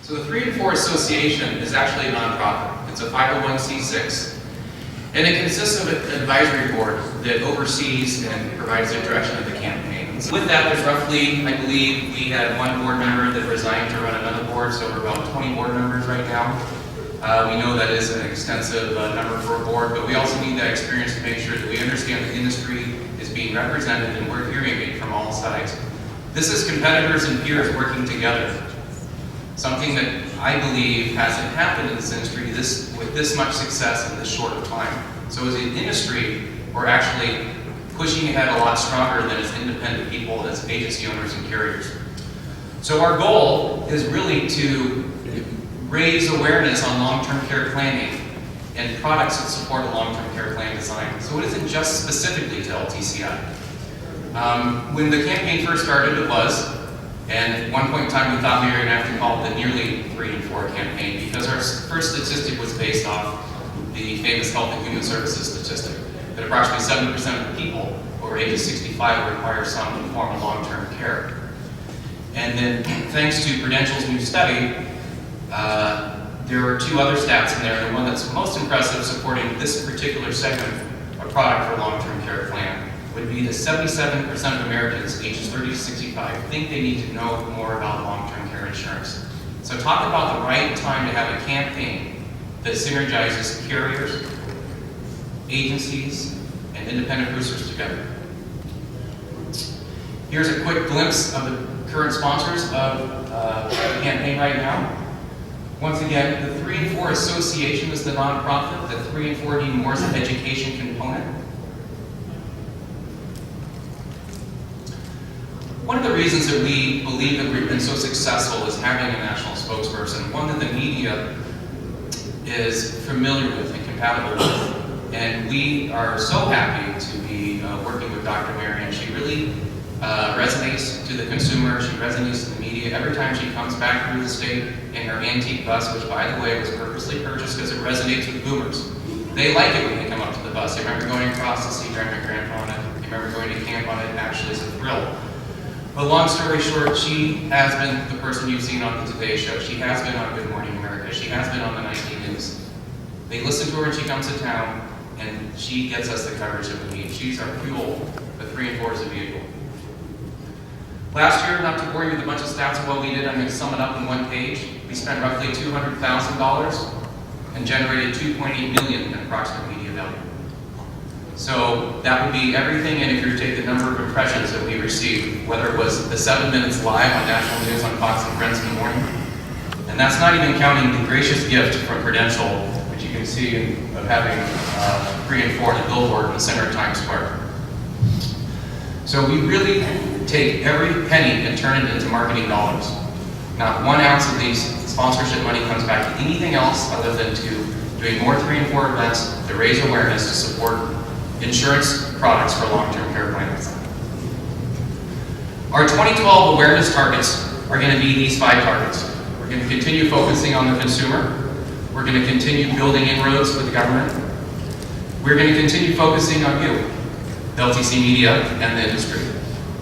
So the 3 and 4 Association is actually a nonprofit. It's a 501c6, and it consists of an advisory board that oversees and provides the direction of the campaign. So with that, there's roughly, I believe, we had one board member that resigned to run another board, so we're about 20 board members right now. We know that is an extensive number for a board, but we also need that experience to make sure that we understand the industry is being represented and we're hearing it from all sides. This is competitors and peers working together. Something that I believe hasn't happened in this industry with this much success in this short of time. So as an industry, we're actually pushing ahead a lot stronger than as independent people, as agency owners and carriers. So our goal is really to raise awareness on long-term care planning and products that support a long-term care plan design. So it isn't just specifically to LTCi. When the campaign first started, it was, and at one point in time we thought we were going to have to call it the nearly 3 and 4 campaign, because our first statistic was based off the famous Health and Human Services statistic, that approximately 70% of the people over age of 65 require some form of long-term care. And then thanks to Prudential's new study, there are 2 other stats in there. The one that's most impressive supporting this particular segment of product for long-term care plan would be that 77% of Americans ages 30 to 65 think they need to know more about long-term care insurance. So talk about the right time to have a campaign that synergizes carriers, agencies, and independent producers together. Here's a quick glimpse of the current sponsors of the campaign right now. Once again, the 3 and 4 Association is the nonprofit. The 3 and 4 need more as an education component. One of the reasons that we believe that we've been so successful is having a national spokesperson, one that the media is familiar with and compatible with. And we are so happy to be working with Dr. Marion. She really resonates to the consumer, she resonates to the media. Every time she comes back through the state in her antique bus, which by the way was purposely purchased because it resonates with boomers. They like it when they come up to the bus. They remember going across to see Grandma and Grandpa on it. They remember going to camp on it. Actually, it's a thrill. But long story short, she has been the person you've seen on the Today Show. She has been on Good Morning America. She has been on the nightly news. They listen to her when she comes to town, and she gets us the coverage that we need. She's our fuel. The 3 and 4 is a vehicle. Last year, not to bore you with a bunch of stats of what we did, I'm going to sum it up in one page. We spent roughly $200,000 and generated $2.8 million in approximate media value. So that would be everything, and if you take the number of impressions that we received, whether it was the 7 minutes live on national news on Fox and Friends in the morning, and that's not even counting the gracious gift from Prudential, which you can see of having 3 and 4 on the billboard in the center of Times Square. So we really take every penny and turn it into marketing dollars. Not 1 ounce of these sponsorship money comes back to anything else other than to doing more 3 and 4 events to raise awareness to support insurance products for long-term care plans. Our 2012 awareness targets are going to be these 5 targets. We're going to continue focusing on the consumer. We're going to continue building inroads with the government. We're going to continue focusing on you, the LTC media, and the industry.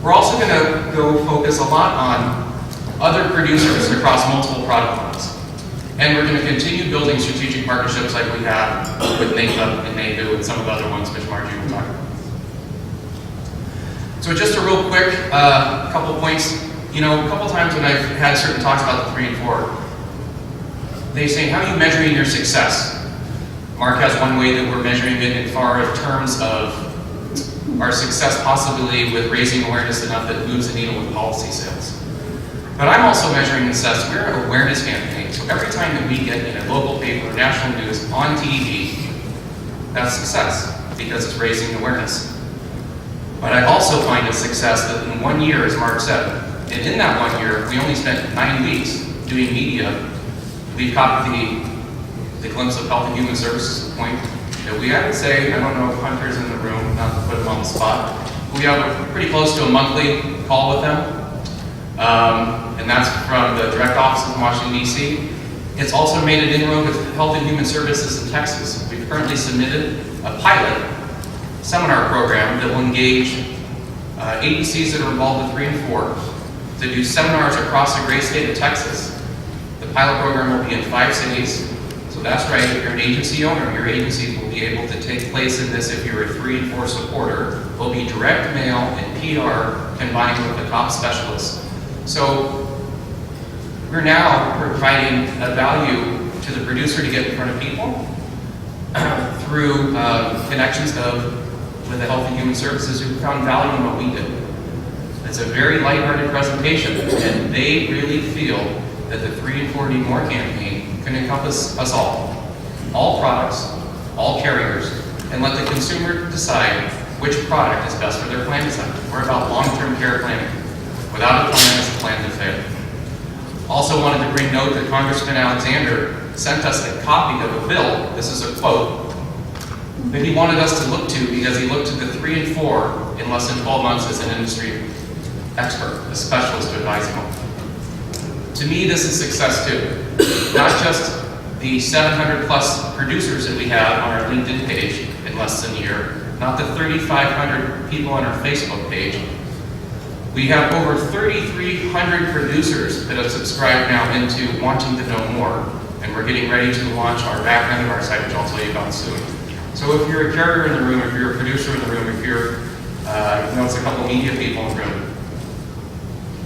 We're also going to go focus a lot on other producers across multiple product lines. And we're going to continue building strategic partnerships like we have with NAPA and NAVU and some of the other ones which Margie will talk about. So just a real quick couple points. You know, a couple times when I've had certain talks about the 3 and 4, they say, how are you measuring your success? Mark has one way that we're measuring it in far as terms of our success possibility with raising awareness enough that it moves the needle with policy sales. But I'm also measuring success. We're an awareness campaign, so every time that we get in a local paper or national news on TV, that's success because it's raising awareness. But I also find it success that in 1 year, as Mark said, and in that 1 year, we only spent 9 weeks doing media. We've caught the glimpse of Health and Human Services to the point that we, I would say, I don't know if Hunter's in the room, not to put him on the spot, we have pretty close to a monthly call with them. And that's from the direct offices in Washington, D.C. It's also made an inroad with Health and Human Services in Texas. We've currently submitted a pilot seminar program that will engage agencies that are involved with 3 and 4 to do seminars across the great state of Texas The pilot program will be in 5 cities. So that's right, if you're an agency owner, your agencies will be able to take place in this if you're a 3 and 4 supporter. Will be direct mail and PR combined with the top specialists. So we're now providing a value to the producer to get in front of people through connections with the Health and Human Services who found value in what we did. It's a very lighthearted presentation, and they really feel that the 3 and 4 Need More campaign can encompass us all products, all carriers, and let the consumer decide which product is best for their plan design. We're about long-term care planning. Without a plan, it's a plan to fail. Also wanted to bring note that Congressman Alexander sent us a copy of a bill, this is a quote, that he wanted us to look to because he looked at the 3 and 4 in less than 12 months as an industry expert, a specialist to advise him. To me, this is success too. Not just the 700 plus producers that we have on our LinkedIn page in less than a year, not the 3,500 people on our Facebook page. We have over 3,300 producers that have subscribed now into wanting to know more, and we're getting ready to launch our back end of our site, which I'll tell you about soon. So if you're a carrier in the room, if you're a producer in the room, if you're, it's a couple media people in the room,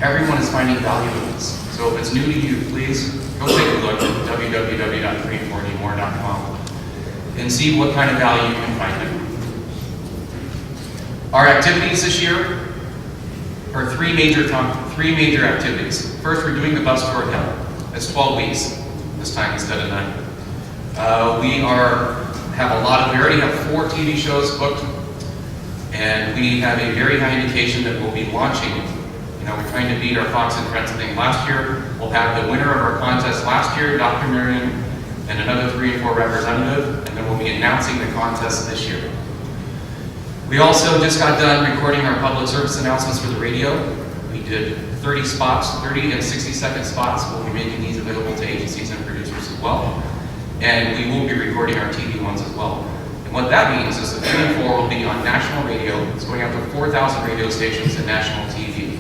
everyone is finding value in this. So if it's new to you, please go take a look at www.3and4needmore.com and see what kind of value you can find there. Our activities this year are three major activities. First, we're doing the bus tour of hell. It's 12 weeks this time instead of 9. We already have 4 TV shows booked, and we have a very high indication that we'll be launching. We're trying to beat our Fox and Friends thing last year. We'll have the winner of our contest last year, Dr. Marion, and another 3 and 4 representative, and then we'll be announcing the contest this year. We also just got done recording our public service announcements for the radio. We did 30 spots, 30 and 60-second spots. We'll be making these available to agencies and producers as well. And we will be recording our TV ones as well. And what that means is the 3 and 4 will be on national radio. It's going out to 4,000 radio stations and national TV.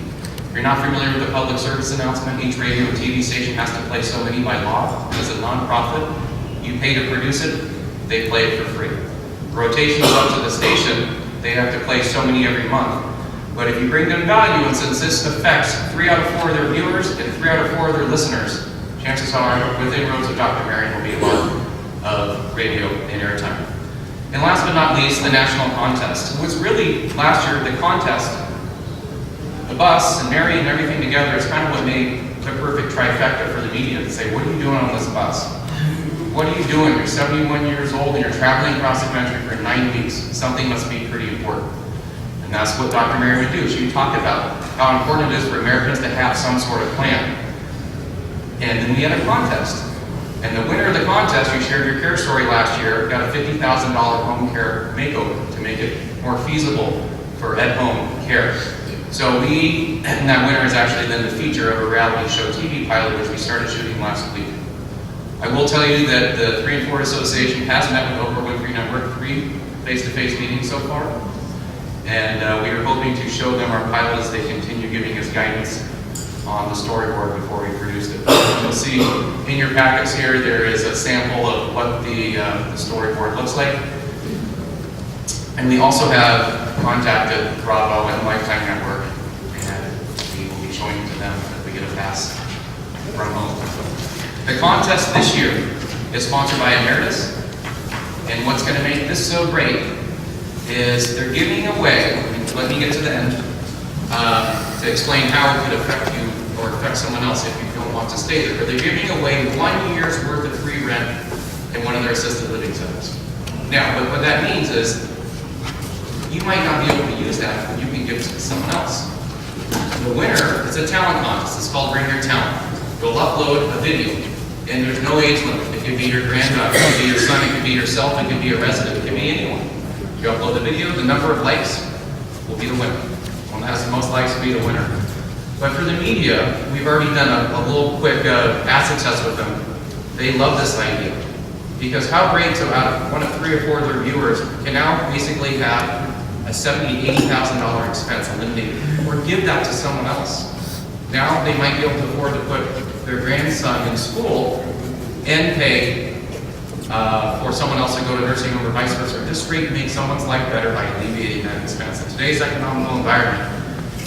If you're not familiar with the public service announcement, each radio and TV station has to play so many by law. As a nonprofit, you pay to produce it, they play it for free. Rotation is up to the station, they have to play so many every month. But if you bring them value, and since this affects 3 out of 4 of their viewers and 3 out of 4 of their listeners, chances are within roads of Dr. Marion will be a lot of radio and airtime. And last but not least, the national contest. It was really, last year, the contest, the bus and Mary and everything together is kind of what made the perfect trifecta for the media to say, what are you doing on this bus? What are you doing? You're 71 years old and you're traveling across the country for 9 weeks. Something must be pretty important. And that's what Dr. Mary would do. She would talk about how important it is for Americans to have some sort of plan. And then we had a contest. And the winner of the contest, you shared your care story last year, got a $50,000 home care makeover to make it more feasible for at-home care. So and that winner is actually then the feature of a reality show TV pilot, which we started shooting last week. I will tell you that the 3 and 4 Association has met with Oprah Winfrey Network 3 face-to-face meetings so far. And we are hoping to show them our pilot as they continue giving us guidance on the storyboard before we produced it. You'll see in your packets here, there is a sample of what the storyboard looks like. And we also have contacted Bravo and Lifetime Network, and we will be showing it to them if we get a pass from home. The contest this year is sponsored by Emeritus, and what's going to make this so great is they're giving away, let me get to the end, to explain how it could affect you or affect someone else if you don't want to stay there, but they're giving away 1 year's worth of free rent in one of their assisted living centers. Now, what that means is, you might not be able to use that, but you can give it to someone else. The winner, it's a talent contest. It's called Bring Your Talent. You'll upload a video, and there's no age limit. It could be your granddaughter, it could be your son, it could be yourself, it could be a resident, it could be anyone. You upload the video, the number of likes will be the winner. One that has the most likes will be the winner. But for the media, we've already done a little quick acid test with them. They love this idea. Because how great to have one of 3 or 4 of their viewers can now basically have a $70,000, $80,000 expense eliminated, or give that to someone else. Now they might be able to afford to put their grandson in school and pay for someone else to go to nursing home or vice versa. This rate makes someone's life better by alleviating that expense. In today's economical environment,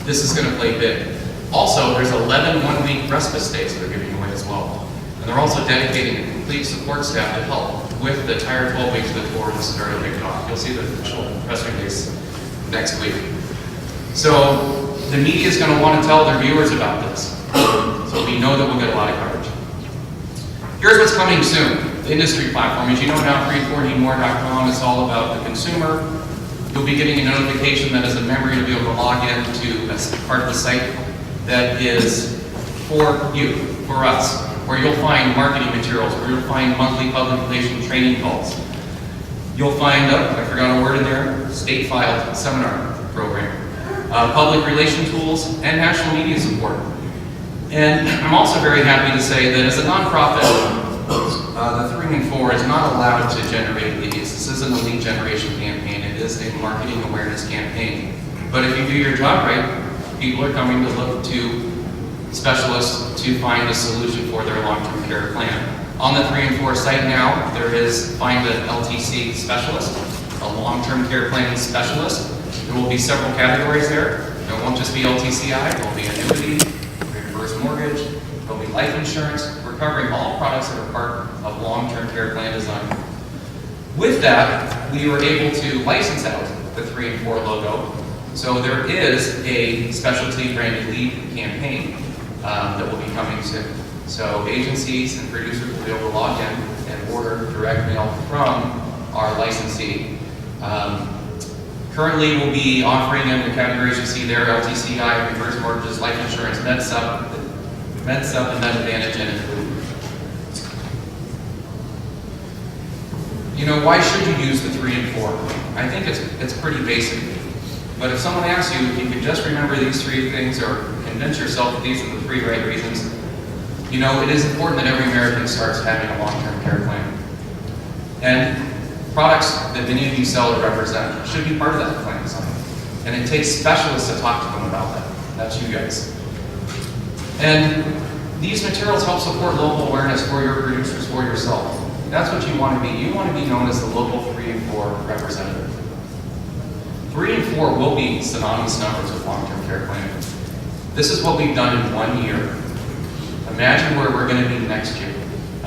this is going to play big. Also, there's 11 one-week respite stays that they're giving away as well. And they're also dedicating a complete support staff to help with the entire 12 weeks before this is already kicked off. You'll see the official press release next week. So the media is going to want to tell their viewers about this. So we know that we'll get a lot of coverage. Here's what's coming soon. The industry platform. As you know now, 340more.com is all about the consumer. You'll be getting a notification that as a member you'll be able to log in to a part of the site that is for you, for us, where you'll find marketing materials, where you'll find monthly public relation training calls. You'll find, I forgot a word in there, state-filed seminar program, public relation tools, and national media support. And I'm also very happy to say that as a nonprofit, the 3 and 4 is not allowed to generate leads. This isn't a lead generation campaign, it is a marketing awareness campaign. But if you do your job right, people are coming to look to specialists to find a solution for their long-term care plan. On the 3 and 4 site now, there is Find an ILTCi specialist, a long-term care planning specialist. There will be several categories there. It won't just be ILTCi, there will be annuity, reverse mortgage, there will be life insurance. We're covering all products that are part of long-term care plan design. With that, we were able to license out the 3 and 4 logo. So there is a specialty branded lead campaign that will be coming soon. So agencies and producers will be able to log in and order direct mail from our licensee. Currently, we'll be offering in the categories you see there: ILTCi, reverse mortgages, life insurance, MedSup, and MedAdvantage, and Include. You know, why should you use the 3 and 4? I think it's pretty basic. But if someone asks you if you can just remember these 3 things or convince yourself that these are the 3 right reasons, you know, it is important that every American starts having a long-term care plan. And products that many of you sell or represent should be part of that plan design. And it takes specialists to talk to them about that. That's you guys. And these materials help support local awareness for your producers, for yourself. That's what you want to be. You want to be known as the local 3 and 4 representative. 3 and 4 will be synonymous numbers with long-term care planning. This is what we've done in 1 year. Imagine where we're going to be next year.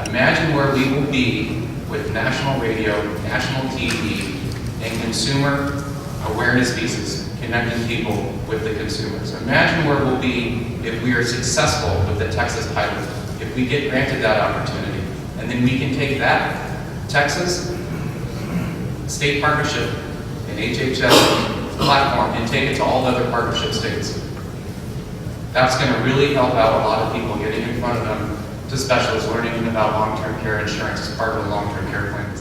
Imagine where we will be with national radio, national TV, and consumer awareness pieces connecting people with the consumers. Imagine where we'll be if we are successful with the Texas pilot, if we get granted that opportunity. And then we can take that Texas state partnership and HHS platform and take it to all the other partnership states. That's going to really help out a lot of people getting in front of them to specialists learning about long-term care insurance as part of a long-term care plan.